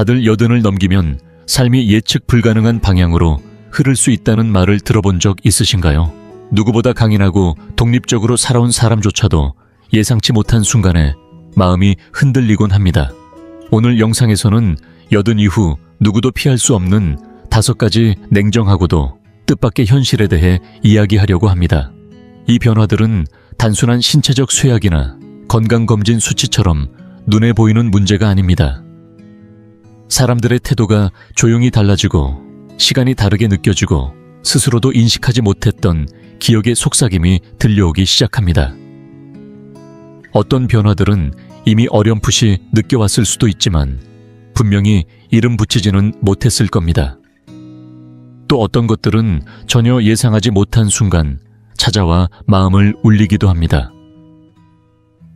다들 여든을 넘기면 삶이 예측 불가능한 방향으로 흐를 수 있다는 말을 들어본 적 있으신가요? 누구보다 강인하고 독립적으로 살아온 사람조차도 예상치 못한 순간에 마음이 흔들리곤 합니다. 오늘 영상에서는 여든 이후 누구도 피할 수 없는 5가지 냉정하고도 뜻밖의 현실에 대해 이야기하려고 합니다. 이 변화들은 단순한 신체적 쇠약이나 건강검진 수치처럼 눈에 보이는 문제가 아닙니다. 사람들의 태도가 조용히 달라지고 시간이 다르게 느껴지고 스스로도 인식하지 못했던 기억의 속삭임이 들려오기 시작합니다. 어떤 변화들은 이미 어렴풋이 느껴왔을 수도 있지만 분명히 이름 붙이지는 못했을 겁니다. 또 어떤 것들은 전혀 예상하지 못한 순간 찾아와 마음을 울리기도 합니다.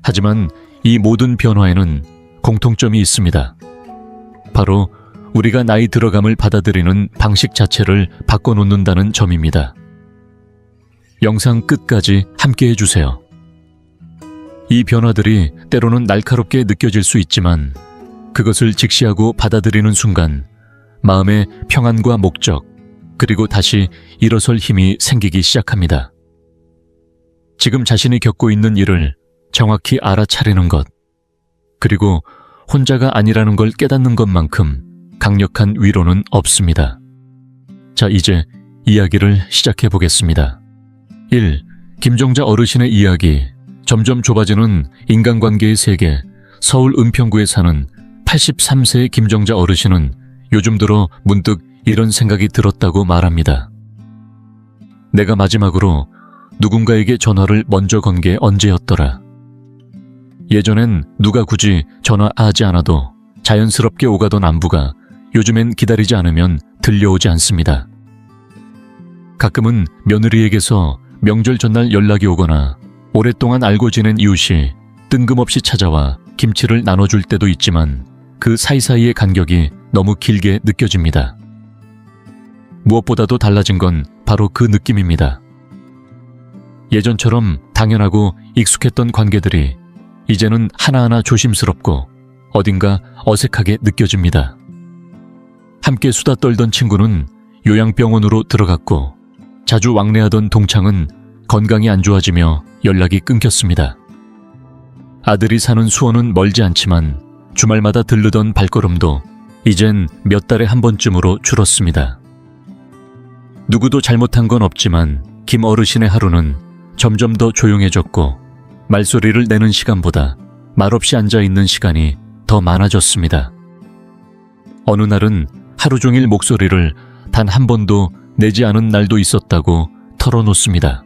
하지만 이 모든 변화에는 공통점이 있습니다. 바로 우리가 나이 들어감을 받아들이는 방식 자체를 바꿔놓는다는 점입니다. 영상 끝까지 함께 해주세요. 이 변화들이 때로는 날카롭게 느껴질 수 있지만 그것을 직시하고 받아들이는 순간 마음의 평안과 목적, 그리고 다시 일어설 힘이 생기기 시작합니다. 지금 자신이 겪고 있는 일을 정확히 알아차리는 것, 그리고 혼자가 아니라는 걸 깨닫는 것만큼 강력한 위로는 없습니다. 자, 이제 이야기를 시작해 보겠습니다. 1. 김종자 어르신의 이야기. 점점 좁아지는 인간관계의 세계. 서울 은평구에 사는 83세의 김종자 어르신은 요즘 들어 문득 이런 생각이 들었다고 말합니다. 내가 마지막으로 누군가에게 전화를 먼저 건 게 언제였더라. 예전엔 누가 굳이 전화하지 않아도 자연스럽게 오가던 안부가 요즘엔 기다리지 않으면 들려오지 않습니다. 가끔은 며느리에게서 명절 전날 연락이 오거나 오랫동안 알고 지낸 이웃이 뜬금없이 찾아와 김치를 나눠줄 때도 있지만 그 사이사이의 간격이 너무 길게 느껴집니다. 무엇보다도 달라진 건 바로 그 느낌입니다. 예전처럼 당연하고 익숙했던 관계들이 이제는 하나하나 조심스럽고 어딘가 어색하게 느껴집니다. 함께 수다 떨던 친구는 요양병원으로 들어갔고 자주 왕래하던 동창은 건강이 안 좋아지며 연락이 끊겼습니다. 아들이 사는 수원은 멀지 않지만 주말마다 들르던 발걸음도 이젠 몇 달에 한 번쯤으로 줄었습니다. 누구도 잘못한 건 없지만 김 어르신의 하루는 점점 더 조용해졌고 말소리를 내는 시간보다 말없이 앉아있는 시간이 더 많아졌습니다. 어느 날은 하루 종일 목소리를 단 한 번도 내지 않은 날도 있었다고 털어놓습니다.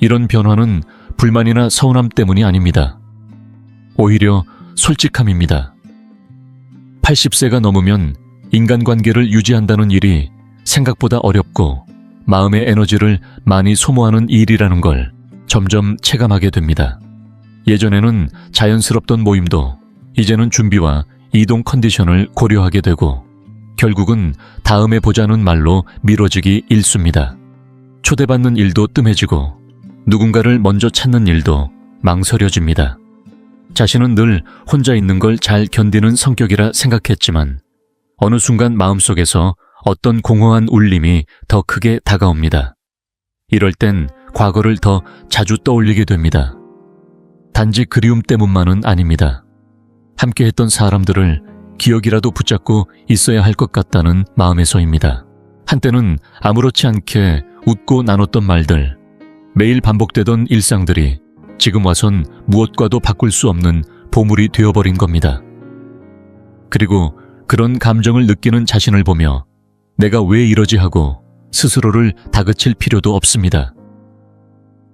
이런 변화는 불만이나 서운함 때문이 아닙니다. 오히려 솔직함입니다. 80세가 넘으면 인간관계를 유지한다는 일이 생각보다 어렵고 마음의 에너지를 많이 소모하는 일이라는 걸 점점 체감하게 됩니다. 예전에는 자연스럽던 모임도 이제는 준비와 이동 컨디션을 고려하게 되고 결국은 다음에 보자는 말로 미뤄지기 일쑤입니다. 초대받는 일도 뜸해지고 누군가를 먼저 찾는 일도 망설여집니다. 자신은 늘 혼자 있는 걸 잘 견디는 성격이라 생각했지만 어느 순간 마음속에서 어떤 공허한 울림이 더 크게 다가옵니다. 이럴 땐 과거를 더 자주 떠올리게 됩니다. 단지 그리움 때문만은 아닙니다. 함께 했던 사람들을 기억이라도 붙잡고 있어야 할 것 같다는 마음에서입니다. 한때는 아무렇지 않게 웃고 나눴던 말들, 매일 반복되던 일상들이 지금 와선 무엇과도 바꿀 수 없는 보물이 되어버린 겁니다. 그리고 그런 감정을 느끼는 자신을 보며 내가 왜 이러지 하고 스스로를 다그칠 필요도 없습니다.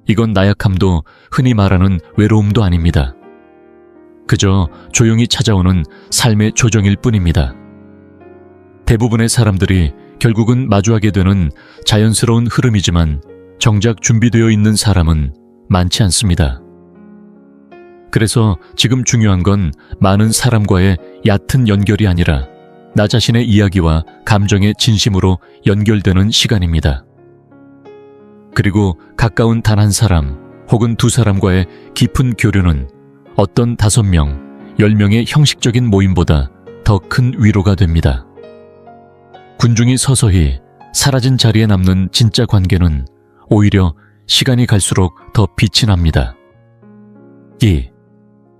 이건 나약함도 흔히 말하는 외로움도 아닙니다. 그저 조용히 찾아오는 삶의 조정일 뿐입니다. 대부분의 사람들이 결국은 마주하게 되는 자연스러운 흐름이지만 정작 준비되어 있는 사람은 많지 않습니다. 그래서 지금 중요한 건 많은 사람과의 얕은 연결이 아니라 나 자신의 이야기와 감정의 진심으로 연결되는 시간입니다. 그리고 가까운 단 한 사람 혹은 두 사람과의 깊은 교류는 어떤 5명, 10명의 형식적인 모임보다 더 큰 위로가 됩니다. 군중이 서서히 사라진 자리에 남는 진짜 관계는 오히려 시간이 갈수록 더 빛이 납니다.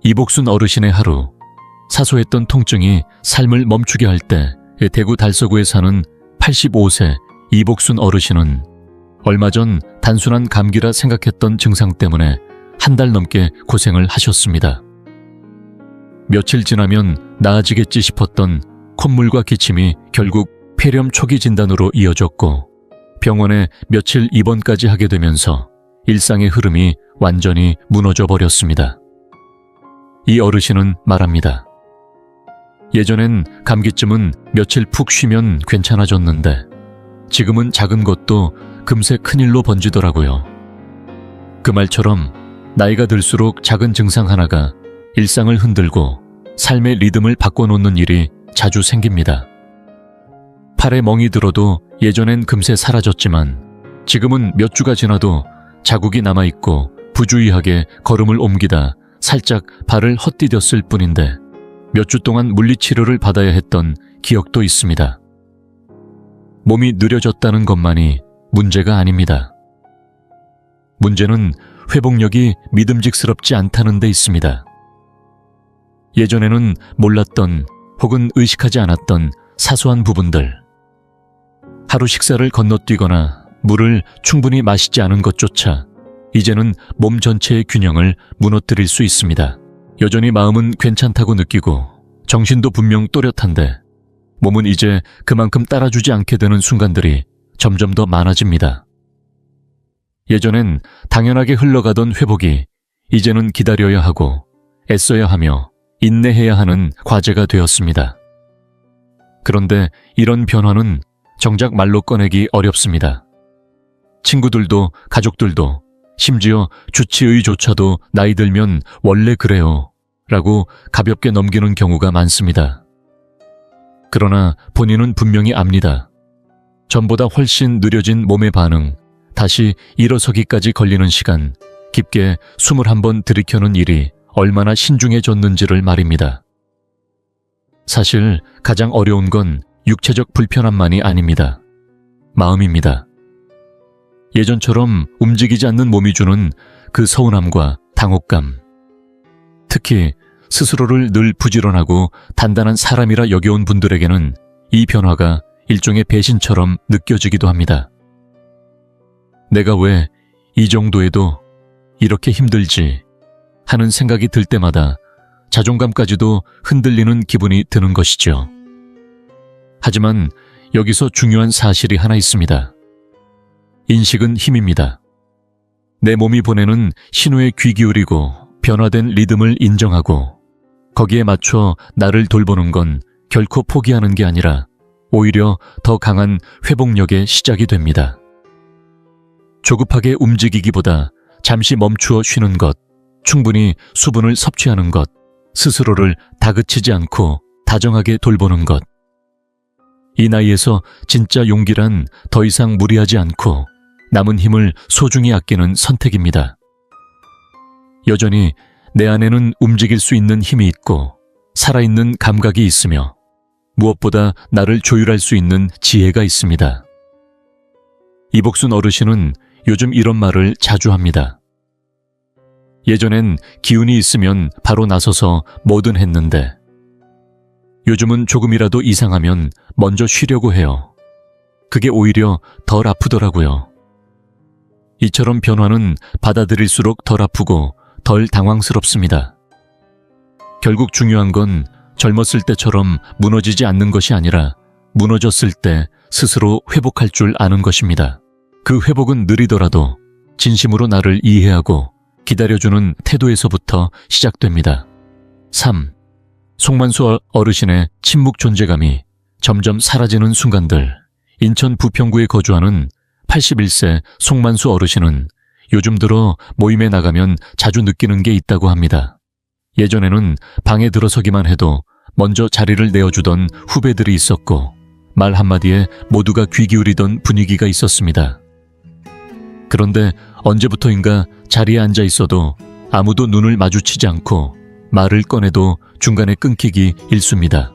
이복순 어르신의 하루. 사소했던 통증이 삶을 멈추게 할 때 대구 달서구에 사는 85세 이복순 어르신은 얼마 전 단순한 감기라 생각했던 증상 때문에 한 달 넘게 고생을 하셨습니다. 며칠 지나면 나아지겠지 싶었던 콧물과 기침이 결국 폐렴 초기 진단으로 이어졌고 병원에 며칠 입원까지 하게 되면서 일상의 흐름이 완전히 무너져 버렸습니다. 이 어르신은 말합니다. 예전엔 감기쯤은 며칠 푹 쉬면 괜찮아졌는데 지금은 작은 것도 금세 큰일로 번지더라고요. 그 말처럼 나이가 들수록 작은 증상 하나가 일상을 흔들고 삶의 리듬을 바꿔놓는 일이 자주 생깁니다. 팔에 멍이 들어도 예전엔 금세 사라졌지만 지금은 몇 주가 지나도 자국이 남아있고 부주의하게 걸음을 옮기다 살짝 발을 헛디뎠을 뿐인데 몇 주 동안 물리치료를 받아야 했던 기억도 있습니다. 몸이 느려졌다는 것만이 문제가 아닙니다. 문제는 회복력이 믿음직스럽지 않다는 데 있습니다. 예전에는 몰랐던 혹은 의식하지 않았던 사소한 부분들, 하루 식사를 건너뛰거나 물을 충분히 마시지 않은 것조차 이제는 몸 전체의 균형을 무너뜨릴 수 있습니다. 여전히 마음은 괜찮다고 느끼고 정신도 분명 또렷한데 몸은 이제 그만큼 따라주지 않게 되는 순간들이 점점 더 많아집니다. 예전엔 당연하게 흘러가던 회복이 이제는 기다려야 하고 애써야 하며 인내해야 하는 과제가 되었습니다. 그런데 이런 변화는 정작 말로 꺼내기 어렵습니다. 친구들도 가족들도 심지어 주치의조차도 나이 들면 원래 그래요 라고 가볍게 넘기는 경우가 많습니다. 그러나 본인은 분명히 압니다. 전보다 훨씬 느려진 몸의 반응, 다시 일어서기까지 걸리는 시간, 깊게 숨을 한번 들이켜는 일이 얼마나 신중해졌는지를 말입니다. 사실 가장 어려운 건 육체적 불편함만이 아닙니다. 마음입니다. 예전처럼 움직이지 않는 몸이 주는 그 서운함과 당혹감. 특히 스스로를 늘 부지런하고 단단한 사람이라 여겨온 분들에게는 이 변화가 일종의 배신처럼 느껴지기도 합니다. 내가 왜 이 정도에도 이렇게 힘들지 하는 생각이 들 때마다 자존감까지도 흔들리는 기분이 드는 것이죠. 하지만 여기서 중요한 사실이 하나 있습니다. 인식은 힘입니다. 내 몸이 보내는 신호에 귀 기울이고 변화된 리듬을 인정하고 거기에 맞춰 나를 돌보는 건 결코 포기하는 게 아니라 오히려 더 강한 회복력의 시작이 됩니다. 조급하게 움직이기보다 잠시 멈추어 쉬는 것, 충분히 수분을 섭취하는 것, 스스로를 다그치지 않고 다정하게 돌보는 것. 이 나이에서 진짜 용기란 더 이상 무리하지 않고 남은 힘을 소중히 아끼는 선택입니다. 여전히 내 안에는 움직일 수 있는 힘이 있고 살아있는 감각이 있으며 무엇보다 나를 조율할 수 있는 지혜가 있습니다. 이복순 어르신은 요즘 이런 말을 자주 합니다. 예전엔 기운이 있으면 바로 나서서 뭐든 했는데 요즘은 조금이라도 이상하면 먼저 쉬려고 해요. 그게 오히려 덜 아프더라고요. 이처럼 변화는 받아들일수록 덜 아프고 덜 당황스럽습니다. 결국 중요한 건 젊었을 때처럼 무너지지 않는 것이 아니라 무너졌을 때 스스로 회복할 줄 아는 것입니다. 그 회복은 느리더라도 진심으로 나를 이해하고 기다려주는 태도에서부터 시작됩니다. 3. 송만수 어르신의 침묵 존재감이 점점 사라지는 순간들. 인천 부평구에 거주하는 81세 송만수 어르신은 요즘 들어 모임에 나가면 자주 느끼는 게 있다고 합니다. 예전에는 방에 들어서기만 해도 먼저 자리를 내어주던 후배들이 있었고 말 한마디에 모두가 귀 기울이던 분위기가 있었습니다. 그런데 언제부터인가 자리에 앉아 있어도 아무도 눈을 마주치지 않고 말을 꺼내도 중간에 끊기기 일쑤입니다.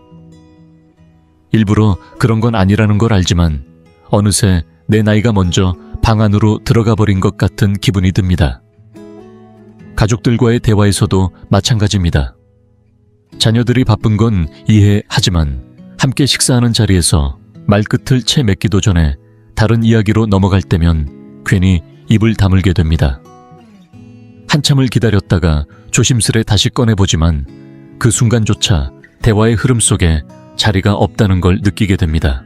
일부러 그런 건 아니라는 걸 알지만 어느새 내 나이가 먼저 방 안으로 들어가 버린 것 같은 기분이 듭니다. 가족들과의 대화에서도 마찬가지입니다. 자녀들이 바쁜 건 이해하지만 함께 식사하는 자리에서 말끝을 채 맺기도 전에 다른 이야기로 넘어갈 때면 괜히 입을 다물게 됩니다. 한참을 기다렸다가 조심스레 다시 꺼내보지만 그 순간조차 대화의 흐름 속에 자리가 없다는 걸 느끼게 됩니다.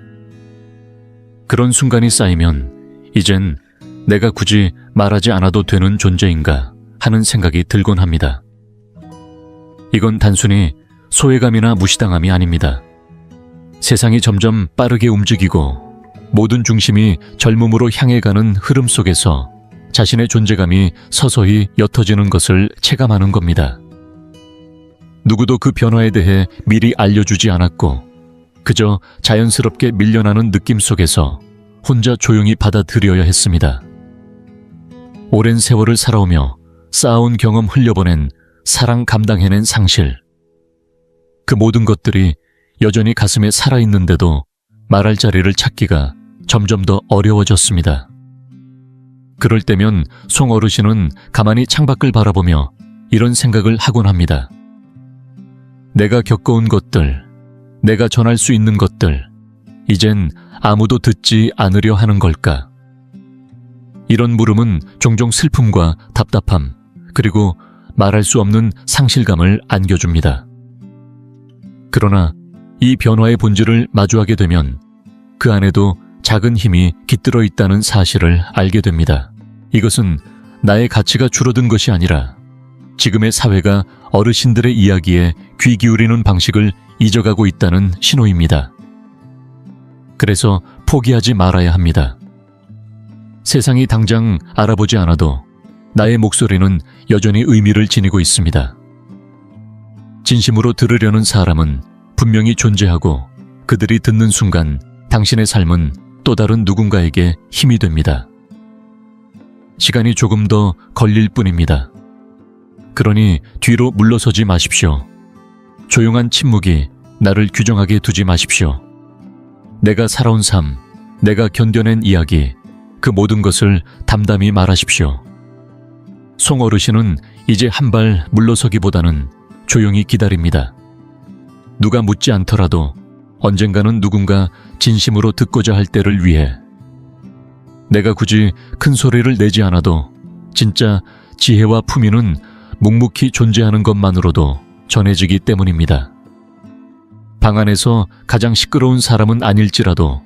그런 순간이 쌓이면 이젠 내가 굳이 말하지 않아도 되는 존재인가 하는 생각이 들곤 합니다. 이건 단순히 소외감이나 무시당함이 아닙니다. 세상이 점점 빠르게 움직이고 모든 중심이 젊음으로 향해 가는 흐름 속에서 자신의 존재감이 서서히 옅어지는 것을 체감하는 겁니다. 누구도 그 변화에 대해 미리 알려주지 않았고 그저 자연스럽게 밀려나는 느낌 속에서 혼자 조용히 받아들여야 했습니다. 오랜 세월을 살아오며 쌓아온 경험 흘려보낸 사랑 감당해낸 상실. 그 모든 것들이 여전히 가슴에 살아있는데도 말할 자리를 찾기가 점점 더 어려워졌습니다. 그럴 때면 송 어르신은 가만히 창밖을 바라보며 이런 생각을 하곤 합니다. 내가 겪어온 것들, 내가 전할 수 있는 것들, 이젠 아무도 듣지 않으려 하는 걸까? 이런 물음은 종종 슬픔과 답답함, 그리고 말할 수 없는 상실감을 안겨줍니다. 그러나 이 변화의 본질을 마주하게 되면 그 안에도 작은 힘이 깃들어 있다는 사실을 알게 됩니다. 이것은 나의 가치가 줄어든 것이 아니라 지금의 사회가 어르신들의 이야기에 귀 기울이는 방식을 잊어가고 있다는 신호입니다. 그래서 포기하지 말아야 합니다. 세상이 당장 알아보지 않아도 나의 목소리는 여전히 의미를 지니고 있습니다. 진심으로 들으려는 사람은 분명히 존재하고 그들이 듣는 순간 당신의 삶은 또 다른 누군가에게 힘이 됩니다. 시간이 조금 더 걸릴 뿐입니다. 그러니 뒤로 물러서지 마십시오. 조용한 침묵이 나를 규정하게 두지 마십시오. 내가 살아온 삶, 내가 견뎌낸 이야기, 그 모든 것을 담담히 말하십시오. 송 어르신은 이제 한 발 물러서기보다는 조용히 기다립니다. 누가 묻지 않더라도 언젠가는 누군가 진심으로 듣고자 할 때를 위해 내가 굳이 큰 소리를 내지 않아도 진짜 지혜와 품위는 묵묵히 존재하는 것만으로도 전해지기 때문입니다. 방 안에서 가장 시끄러운 사람은 아닐지라도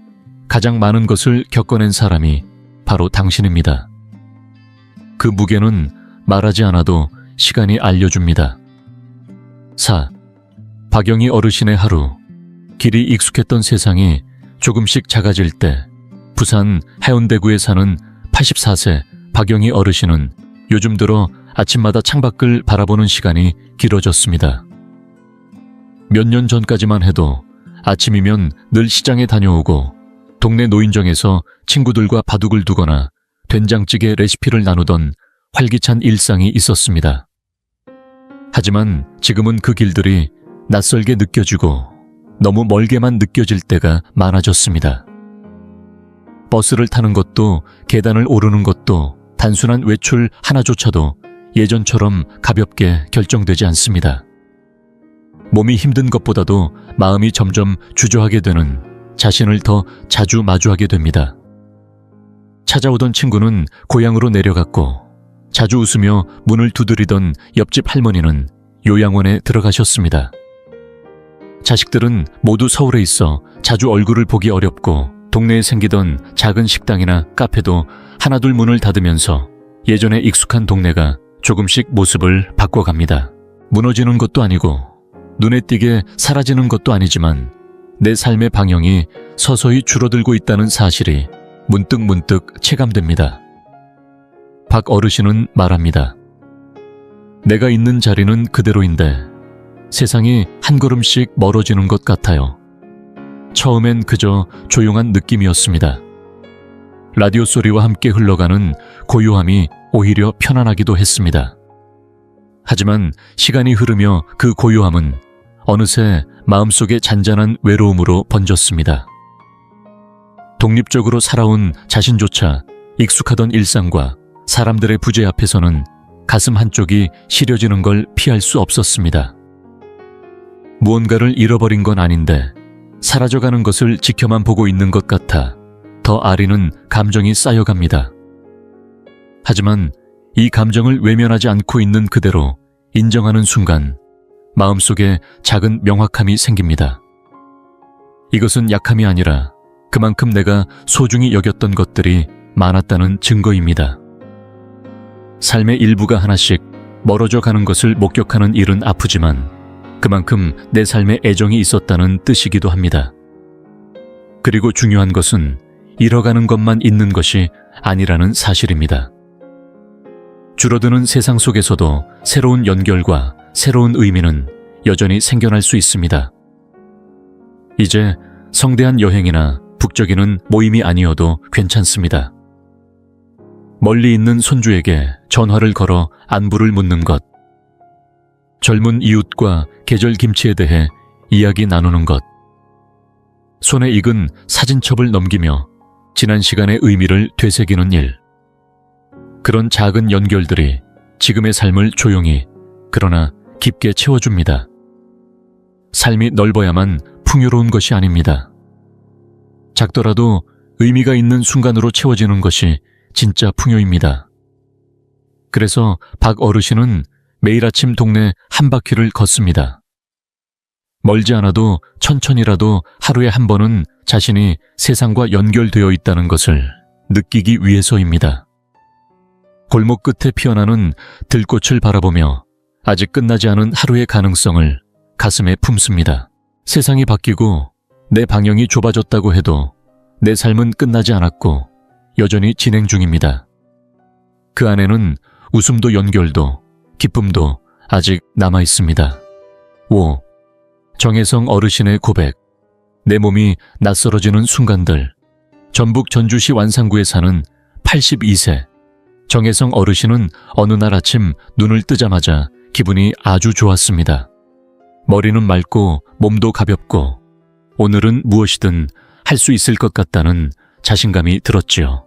가장 많은 것을 겪어낸 사람이 바로 당신입니다. 그 무게는 말하지 않아도 시간이 알려줍니다. 4. 박영희 어르신의 하루. 길이 익숙했던 세상이 조금씩 작아질 때 부산 해운대구에 사는 84세 박영희 어르신은 요즘 들어 아침마다 창밖을 바라보는 시간이 길어졌습니다. 몇 년 전까지만 해도 아침이면 늘 시장에 다녀오고 동네 노인정에서 친구들과 바둑을 두거나 된장찌개 레시피를 나누던 활기찬 일상이 있었습니다. 하지만 지금은 그 길들이 낯설게 느껴지고 너무 멀게만 느껴질 때가 많아졌습니다. 버스를 타는 것도 계단을 오르는 것도 단순한 외출 하나조차도 예전처럼 가볍게 결정되지 않습니다. 몸이 힘든 것보다도 마음이 점점 주저하게 되는 자신을 더 자주 마주하게 됩니다. 찾아오던 친구는 고향으로 내려갔고 자주 웃으며 문을 두드리던 옆집 할머니는 요양원에 들어가셨습니다. 자식들은 모두 서울에 있어 자주 얼굴을 보기 어렵고 동네에 생기던 작은 식당이나 카페도 하나둘 문을 닫으면서 예전에 익숙한 동네가 조금씩 모습을 바꿔갑니다. 무너지는 것도 아니고 눈에 띄게 사라지는 것도 아니지만 내 삶의 방향이 서서히 줄어들고 있다는 사실이 문득 체감됩니다. 박 어르신은 말합니다. 내가 있는 자리는 그대로인데 세상이 한 걸음씩 멀어지는 것 같아요. 처음엔 그저 조용한 느낌이었습니다. 라디오 소리와 함께 흘러가는 고요함이 오히려 편안하기도 했습니다. 하지만 시간이 흐르며 그 고요함은 어느새 마음속에 잔잔한 외로움으로 번졌습니다. 독립적으로 살아온 자신조차 익숙하던 일상과 사람들의 부재 앞에서는 가슴 한쪽이 시려지는 걸 피할 수 없었습니다. 무언가를 잃어버린 건 아닌데 사라져가는 것을 지켜만 보고 있는 것 같아 더 아리는 감정이 쌓여갑니다. 하지만 이 감정을 외면하지 않고 있는 그대로 인정하는 순간 마음속에 작은 명확함이 생깁니다. 이것은 약함이 아니라 그만큼 내가 소중히 여겼던 것들이 많았다는 증거입니다. 삶의 일부가 하나씩 멀어져 가는 것을 목격하는 일은 아프지만 그만큼 내 삶에 애정이 있었다는 뜻이기도 합니다. 그리고 중요한 것은 잃어가는 것만 있는 것이 아니라는 사실입니다. 줄어드는 세상 속에서도 새로운 연결과 새로운 의미는 여전히 생겨날 수 있습니다. 이제 성대한 여행이나 북적이는 모임이 아니어도 괜찮습니다. 멀리 있는 손주에게 전화를 걸어 안부를 묻는 것, 젊은 이웃과 계절 김치에 대해 이야기 나누는 것, 손에 익은 사진첩을 넘기며 지난 시간의 의미를 되새기는 일, 그런 작은 연결들이 지금의 삶을 조용히 그러나 깊게 채워줍니다. 삶이 넓어야만 풍요로운 것이 아닙니다. 작더라도 의미가 있는 순간으로 채워지는 것이 진짜 풍요입니다. 그래서 박 어르신은 매일 아침 동네 한 바퀴를 걷습니다. 멀지 않아도 천천히라도 하루에 한 번은 자신이 세상과 연결되어 있다는 것을 느끼기 위해서입니다. 골목 끝에 피어나는 들꽃을 바라보며 아직 끝나지 않은 하루의 가능성을 가슴에 품습니다. 세상이 바뀌고 내 방향이 좁아졌다고 해도 내 삶은 끝나지 않았고 여전히 진행 중입니다. 그 안에는 웃음도 연결도 기쁨도 아직 남아 있습니다. 5. 정혜성 어르신의 고백. 내 몸이 낯설어지는 순간들. 전북 전주시 완산구에 사는 82세 정혜성 어르신은 어느 날 아침 눈을 뜨자마자 기분이 아주 좋았습니다. 머리는 맑고 몸도 가볍고 오늘은 무엇이든 할 수 있을 것 같다는 자신감이 들었지요.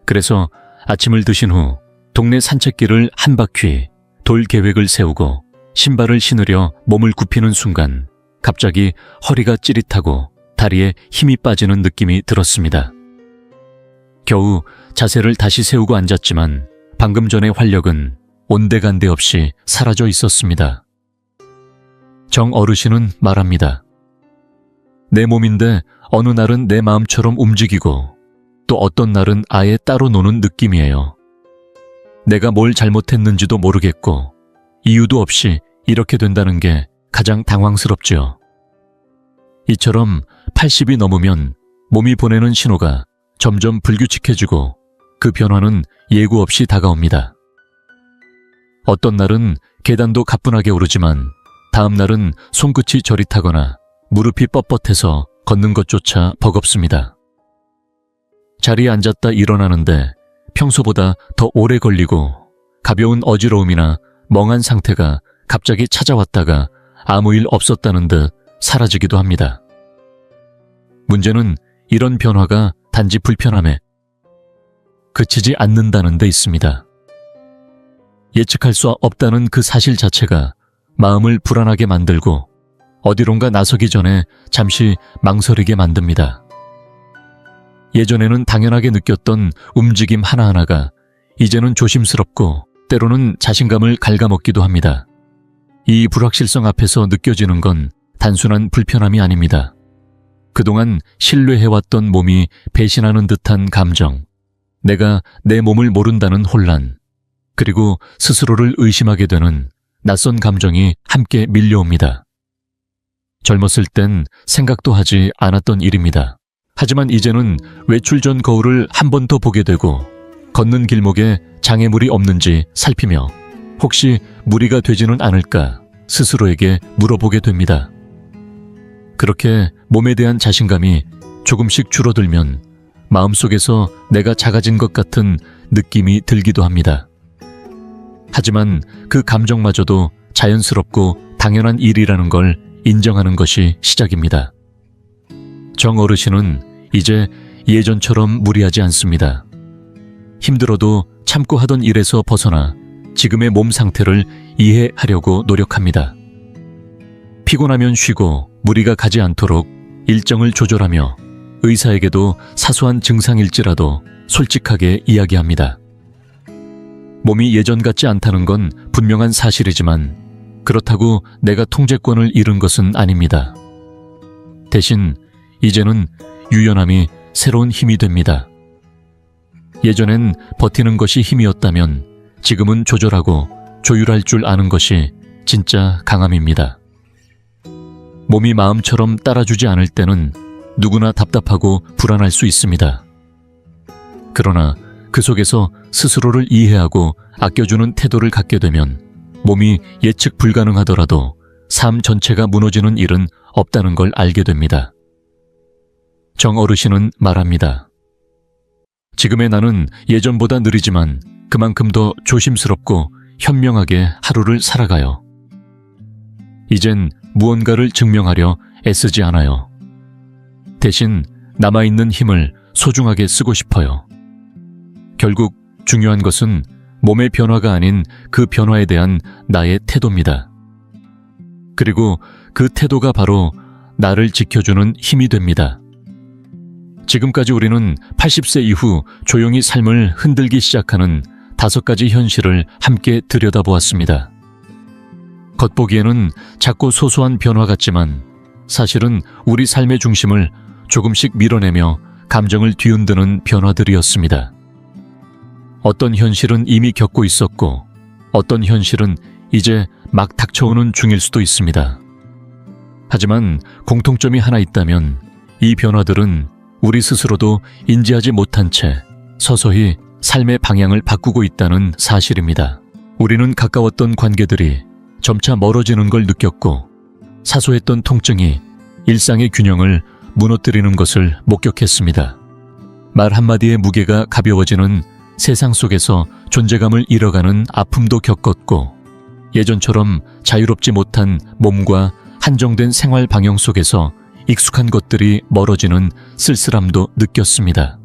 그래서 아침을 드신 후 동네 산책길을 한 바퀴 돌 계획을 세우고 신발을 신으려 몸을 굽히는 순간 갑자기 허리가 찌릿하고 다리에 힘이 빠지는 느낌이 들었습니다. 겨우 자세를 다시 세우고 앉았지만 방금 전의 활력은 온데간데 없이 사라져 있었습니다. 정 어르신은 말합니다. 내 몸인데 어느 날은 내 마음처럼 움직이고 또 어떤 날은 아예 따로 노는 느낌이에요. 내가 뭘 잘못했는지도 모르겠고 이유도 없이 이렇게 된다는 게 가장 당황스럽지요. 이처럼 80이 넘으면 몸이 보내는 신호가 점점 불규칙해지고 그 변화는 예고 없이 다가옵니다. 어떤 날은 계단도 가뿐하게 오르지만 다음 날은 손끝이 저릿하거나 무릎이 뻣뻣해서 걷는 것조차 버겁습니다. 자리에 앉았다 일어나는데 평소보다 더 오래 걸리고 가벼운 어지러움이나 멍한 상태가 갑자기 찾아왔다가 아무 일 없었다는 듯 사라지기도 합니다. 문제는 이런 변화가 단지 불편함에 그치지 않는다는 데 있습니다. 예측할 수 없다는 그 사실 자체가 마음을 불안하게 만들고 어디론가 나서기 전에 잠시 망설이게 만듭니다. 예전에는 당연하게 느꼈던 움직임 하나하나가 이제는 조심스럽고 때로는 자신감을 갉아먹기도 합니다. 이 불확실성 앞에서 느껴지는 건 단순한 불편함이 아닙니다. 그동안 신뢰해왔던 몸이 배신하는 듯한 감정, 내가 내 몸을 모른다는 혼란, 그리고 스스로를 의심하게 되는 낯선 감정이 함께 밀려옵니다. 젊었을 땐 생각도 하지 않았던 일입니다. 하지만 이제는 외출 전 거울을 한 번 더 보게 되고 걷는 길목에 장애물이 없는지 살피며 혹시 무리가 되지는 않을까 스스로에게 물어보게 됩니다. 그렇게 몸에 대한 자신감이 조금씩 줄어들면 마음속에서 내가 작아진 것 같은 느낌이 들기도 합니다. 하지만 그 감정마저도 자연스럽고 당연한 일이라는 걸 인정하는 것이 시작입니다. 정 어르신은 이제 예전처럼 무리하지 않습니다. 힘들어도 참고 하던 일에서 벗어나 지금의 몸 상태를 이해하려고 노력합니다. 피곤하면 쉬고 무리가 가지 않도록 일정을 조절하며 의사에게도 사소한 증상일지라도 솔직하게 이야기합니다. 몸이 예전 같지 않다는 건 분명한 사실이지만 그렇다고 내가 통제권을 잃은 것은 아닙니다. 대신 이제는 유연함이 새로운 힘이 됩니다. 예전엔 버티는 것이 힘이었다면 지금은 조절하고 조율할 줄 아는 것이 진짜 강함입니다. 몸이 마음처럼 따라주지 않을 때는 누구나 답답하고 불안할 수 있습니다. 그러나 그 속에서 스스로를 이해하고 아껴주는 태도를 갖게 되면 몸이 예측 불가능하더라도 삶 전체가 무너지는 일은 없다는 걸 알게 됩니다. 정 어르신은 말합니다. 지금의 나는 예전보다 느리지만 그만큼 더 조심스럽고 현명하게 하루를 살아가요. 이젠 무언가를 증명하려 애쓰지 않아요. 대신 남아있는 힘을 소중하게 쓰고 싶어요. 결국 중요한 것은 몸의 변화가 아닌 그 변화에 대한 나의 태도입니다. 그리고 그 태도가 바로 나를 지켜주는 힘이 됩니다. 지금까지 우리는 80세 이후 조용히 삶을 흔들기 시작하는 5가지 현실을 함께 들여다보았습니다. 겉보기에는 작고 소소한 변화 같지만 사실은 우리 삶의 중심을 조금씩 밀어내며 감정을 뒤흔드는 변화들이었습니다. 어떤 현실은 이미 겪고 있었고 어떤 현실은 이제 막 닥쳐오는 중일 수도 있습니다. 하지만 공통점이 하나 있다면 이 변화들은 우리 스스로도 인지하지 못한 채 서서히 삶의 방향을 바꾸고 있다는 사실입니다. 우리는 가까웠던 관계들이 점차 멀어지는 걸 느꼈고 사소했던 통증이 일상의 균형을 무너뜨리는 것을 목격했습니다. 말 한마디의 무게가 가벼워지는 세상 속에서 존재감을 잃어가는 아픔도 겪었고 예전처럼 자유롭지 못한 몸과 한정된 생활 방향 속에서 익숙한 것들이 멀어지는 쓸쓸함도 느꼈습니다.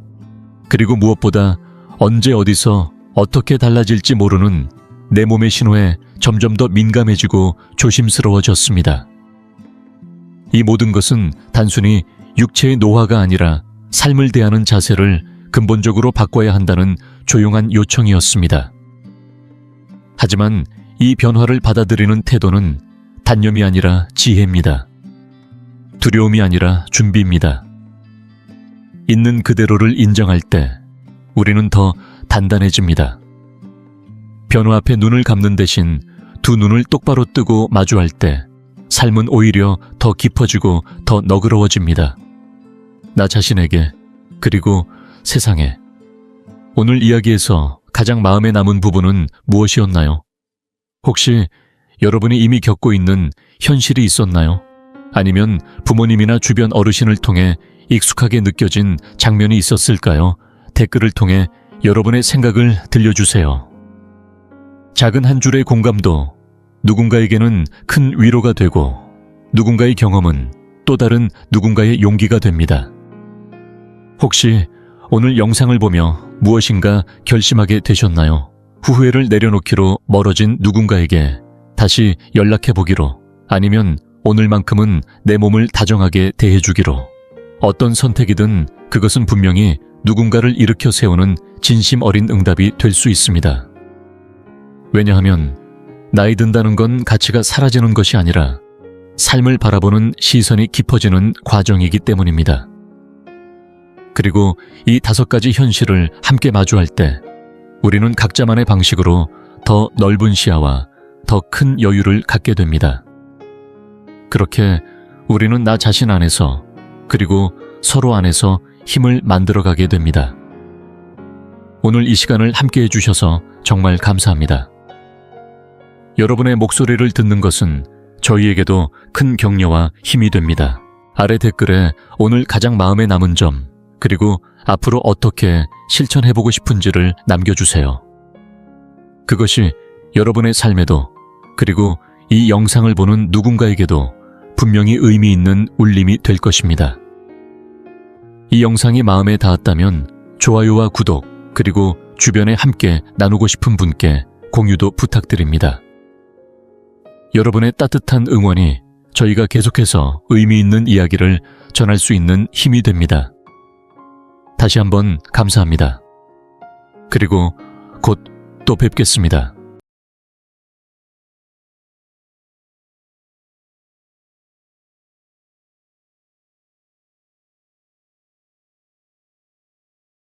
그리고 무엇보다 언제 어디서 어떻게 달라질지 모르는 내 몸의 신호에 점점 더 민감해지고 조심스러워졌습니다. 이 모든 것은 단순히 육체의 노화가 아니라 삶을 대하는 자세를 근본적으로 바꿔야 한다는 조용한 요청이었습니다. 하지만 이 변화를 받아들이는 태도는 단념이 아니라 지혜입니다. 두려움이 아니라 준비입니다. 있는 그대로를 인정할 때 우리는 더 단단해집니다. 변화 앞에 눈을 감는 대신 두 눈을 똑바로 뜨고 마주할 때 삶은 오히려 더 깊어지고 더 너그러워집니다. 나 자신에게 그리고 세상에. 오늘 이야기에서 가장 마음에 남은 부분은 무엇이었나요? 혹시 여러분이 이미 겪고 있는 현실이 있었나요? 아니면 부모님이나 주변 어르신을 통해 익숙하게 느껴진 장면이 있었을까요? 댓글을 통해 여러분의 생각을 들려주세요. 작은 한 줄의 공감도 누군가에게는 큰 위로가 되고 누군가의 경험은 또 다른 누군가의 용기가 됩니다. 혹시 오늘 영상을 보며 무엇인가 결심하게 되셨나요? 후회를 내려놓기로 멀어진 누군가에게 다시 연락해보기로, 아니면 오늘만큼은 내 몸을 다정하게 대해주기로. 어떤 선택이든 그것은 분명히 누군가를 일으켜 세우는 진심 어린 응답이 될 수 있습니다. 왜냐하면 나이 든다는 건 가치가 사라지는 것이 아니라 삶을 바라보는 시선이 깊어지는 과정이기 때문입니다. 그리고 이 5가지 현실을 함께 마주할 때 우리는 각자만의 방식으로 더 넓은 시야와 더 큰 여유를 갖게 됩니다. 그렇게 우리는 나 자신 안에서 그리고 서로 안에서 힘을 만들어가게 됩니다. 오늘 이 시간을 함께 해주셔서 정말 감사합니다. 여러분의 목소리를 듣는 것은 저희에게도 큰 격려와 힘이 됩니다. 아래 댓글에 오늘 가장 마음에 남은 점, 그리고 앞으로 어떻게 실천해보고 싶은지를 남겨주세요. 그것이 여러분의 삶에도, 그리고 이 영상을 보는 누군가에게도 분명히 의미 있는 울림이 될 것입니다. 이 영상이 마음에 닿았다면 좋아요와 구독, 그리고 주변에 함께 나누고 싶은 분께 공유도 부탁드립니다. 여러분의 따뜻한 응원이 저희가 계속해서 의미 있는 이야기를 전할 수 있는 힘이 됩니다. 다시 한번 감사합니다. 그리고 곧 또 뵙겠습니다.